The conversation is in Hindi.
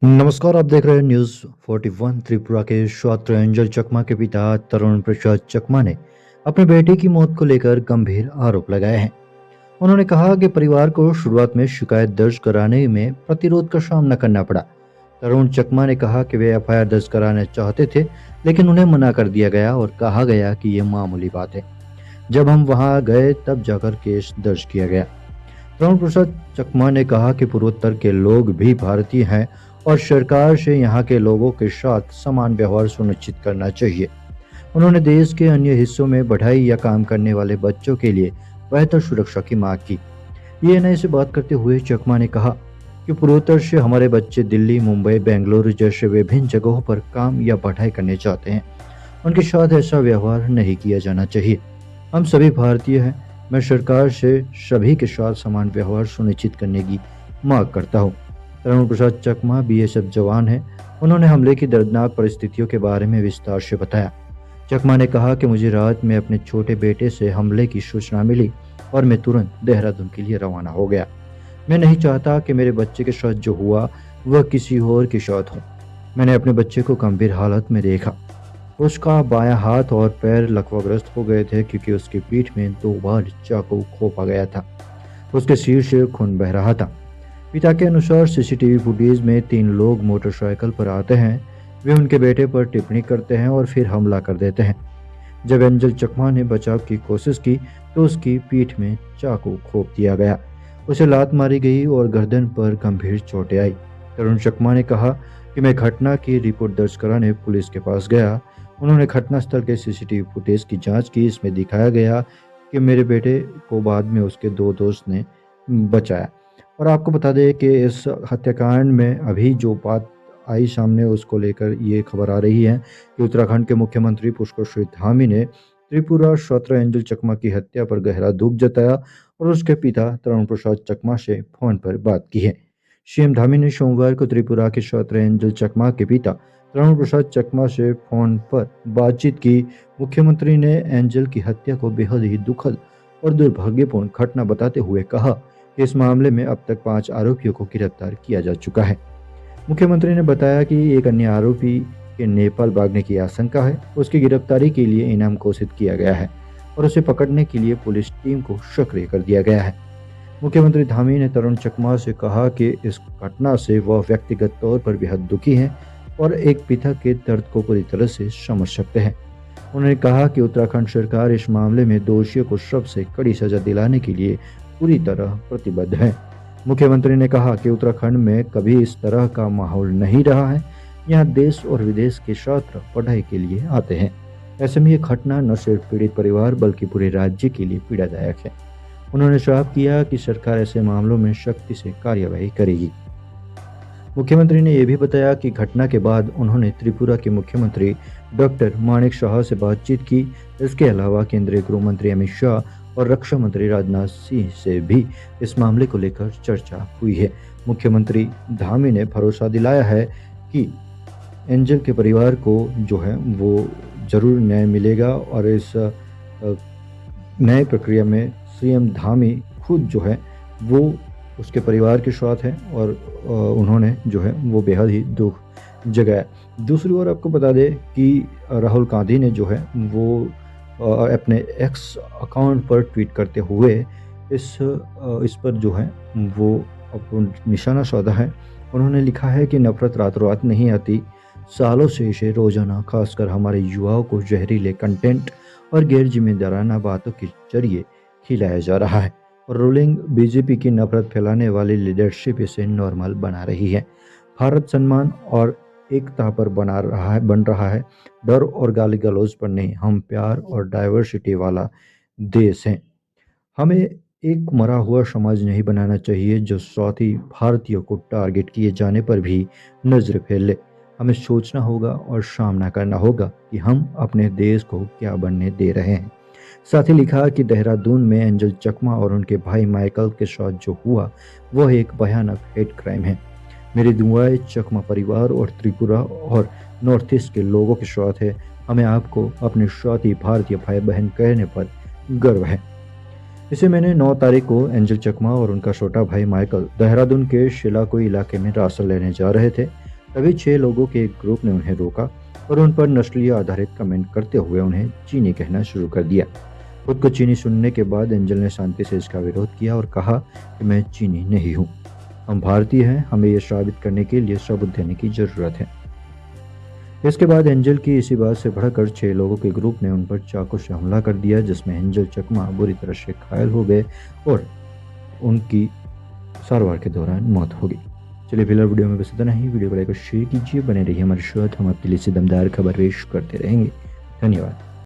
नमस्कार, आप देख रहे हैं न्यूज़ 41। त्रिपुरा के छात्र एंजल चकमा के पिता तरुण प्रसाद चकमा ने अपने बेटे की मौत को लेकर गंभीर आरोप लगाए हैं। उन्होंने कहा कि परिवार को शुरुआत में शिकायत दर्ज कराने में प्रतिरोध का सामना करना पड़ा। तरुण चकमा ने कहा कि वे एफआईआर दर्ज कराना चाहते थे, लेकिन उन्हें मना कर दिया गया और कहा गया कि ये मामूली बात है। जब हम वहां गए तब जाकर केस दर्ज किया गया। तरुण प्रसाद चकमा ने कहा कि पूर्वोत्तर के लोग भी भारतीय हैं और सरकार से यहाँ के लोगों के साथ समान व्यवहार सुनिश्चित करना चाहिए। उन्होंने देश के अन्य हिस्सों में पढ़ाई या काम करने वाले बच्चों के लिए बेहतर सुरक्षा की मांग की। ईएनआई से बात करते हुए चकमा ने कहा कि पूर्वोत्तर से हमारे बच्चे दिल्ली, मुंबई, बेंगलुरु जैसे विभिन्न जगहों पर काम या पढ़ाई करने चाहते हैं। उनके साथ ऐसा व्यवहार नहीं किया जाना चाहिए। हम सभी भारतीय हैं। मैं सरकार से सभी के साथ समान व्यवहार सुनिश्चित करने की मांग करता हूँ। तरुण प्रसाद चकमा बीएसएफ जवान हैं। उन्होंने हमले की दर्दनाक परिस्थितियों के बारे में विस्तार से बताया। चकमा ने कहा कि मुझे रात में अपने छोटे बेटे से हमले की सूचना मिली और मैं तुरंत देहरादून के लिए रवाना हो गया। मैं नहीं चाहता कि मेरे बच्चे के साथ जो हुआ वह किसी और के साथ हो। मैंने अपने बच्चे को गंभीर हालत में देखा। उसका बायां हाथ और पैर लकवाग्रस्त हो गए थे क्योंकि उसकी पीठ में 2 बार चाकू घोंपा गया था। उसके सिर से खून बह रहा था। पिता के अनुसार सीसीटीवी फुटेज में 3 लोग मोटरसाइकिल पर आते हैं। वे उनके बेटे पर टिप्पणी करते हैं और फिर हमला कर देते हैं। जब एंजल चकमा ने बचाव की कोशिश की तो उसकी पीठ में चाकू घोंप दिया गया। उसे लात मारी गई और गर्दन पर गंभीर चोटें आई। तरुण चकमा ने कहा कि मैं घटना की रिपोर्ट दर्ज कराने पुलिस के पास गया। उन्होंने घटनास्थल के सीसीटीवी फुटेज की जांच की। इसमें दिखाया गया कि मेरे बेटे को बाद में उसके 2 दोस्त ने बचाया। और आपको बता दें कि इस हत्याकांड में अभी जो बात आई सामने उसको लेकर ये खबर आ रही है कि उत्तराखंड के मुख्यमंत्री पुष्कर सिंह धामी ने त्रिपुरा छात्र एंजल चकमा की हत्या पर गहरा दुख जताया और उसके पिता तरुण प्रसाद चकमा से फोन पर बात की है। सीएम धामी ने सोमवार को त्रिपुरा के छात्र एंजल चकमा के पिता तरुण प्रसाद चकमा से फोन पर बातचीत की। मुख्यमंत्री ने एंजल की हत्या को बेहद ही दुखद और दुर्भाग्यपूर्ण घटना बताते हुए कहा कि इस मामले में अब तक 5 आरोपियों को गिरफ्तार किया जा चुका है। मुख्यमंत्री ने बताया कि एक अन्य आरोपी के नेपाल भागने की आशंका है। उसकी गिरफ्तारी के लिए इनाम घोषित किया गया है और उसे पकड़ने के लिए पुलिस टीम को सक्रिय कर दिया गया है। मुख्यमंत्री धामी ने तरुण चकमा से कहा कि इस घटना से वह व्यक्तिगत तौर पर बेहद दुखी हैं और एक पिता के दर्द को पूरी तरह से समझ सकते हैं। उन्होंने कहा कि उत्तराखंड सरकार इस मामले में दोषियों को सबसे कड़ी सजा दिलाने के लिए पूरी तरह प्रतिबद्ध है। मुख्यमंत्री ने कहा कि उत्तराखंड में कभी इस तरह का माहौल नहीं रहा है। यहाँ देश और विदेश के छात्र पढ़ाई के लिए आते हैं। ऐसे में ये घटना न सिर्फ पीड़ित परिवार बल्कि पूरे राज्य के लिए पीड़ादायक है। उन्होंने साफ किया कि सरकार ऐसे मामलों में सख्ती से कार्यवाही करेगी। मुख्यमंत्री ने यह भी बताया कि घटना के बाद उन्होंने त्रिपुरा के मुख्यमंत्री डॉक्टर माणिक शाह से बातचीत की। इसके अलावा केंद्रीय गृह मंत्री अमित शाह और रक्षा मंत्री राजनाथ सिंह से भी इस मामले को लेकर चर्चा हुई है। मुख्यमंत्री धामी ने भरोसा दिलाया है कि एंजल के परिवार को जो है वो जरूर न्याय मिलेगा और इस न्याय प्रक्रिया में सीएम धामी खुद जो है वो उसके परिवार के साथ है और उन्होंने जो है वो बेहद ही दुख जगाया। दूसरी ओर आपको बता दें कि राहुल गांधी ने जो है वो अपने एक्स अकाउंट पर ट्वीट करते हुए इस पर जो है वो निशाना साधा है। उन्होंने लिखा है कि नफरत रातों रात नहीं आती। सालों से इसे रोजाना खासकर हमारे युवाओं को जहरीले कंटेंट और गैर जिम्मेदाराना बातों के जरिए खिलाया जा रहा है और रूलिंग बीजेपी की नफरत फैलाने वाली लीडरशिप इसे नॉर्मल बना रही है। भारत सम्मान और एकता पर बन रहा है, डर और गाली गलौज पर नहीं। हम प्यार और डाइवर्सिटी वाला देश हैं। हमें एक मरा हुआ समाज नहीं बनाना चाहिए जो साथी भारतीयों को टारगेट किए जाने पर भी नजर फेर ले। हमें सोचना होगा और सामना करना होगा कि हम अपने देश को क्या बनने दे रहे हैं। साथ ही लिखा कि देहरादून में एंजल चकमा और उनके भाई माइकल के साथ जो हुआ वह एक भयानक हेट क्राइम है। मेरी दुआएं चकमा परिवार और त्रिपुरा और नॉर्थ ईस्ट के लोगों के साथ है। हमें आपको अपने साथी भारतीय भाई बहन कहने पर गर्व है। इसे मैंने 9 तारीख को एंजल चकमा और उनका छोटा भाई माइकल देहरादून के शिलाकोई इलाके में राशन लेने जा रहे थे। तभी 6 लोगों के एक ग्रुप ने उन्हें रोका और उन पर नस्लीय आधारित कमेंट करते हुए उन्हें चीनी कहना शुरू कर दिया। खुद को चीनी सुनने के बाद एंजल ने शांति से इसका विरोध किया और कहा कि मैं चीनी नहीं हूँ, हम भारतीय हैं, हमें यह साबित करने के लिए सबूत देने की जरूरत है। इसके बाद एंजल की इसी बात से भड़कर 6 लोगों के ग्रुप ने उन पर चाकू से हमला कर दिया, जिसमें एंजल चकमा बुरी तरह से घायल हो गए और उनकी सारवार के दौरान मौत हो गई। चलिए फिलहाल वीडियो में बस इतना ही। वीडियो को लाइक और शेयर कीजिए, बने रहिए हमारे साथ, हम आपके लिए दमदार खबर पेश करते रहेंगे। धन्यवाद।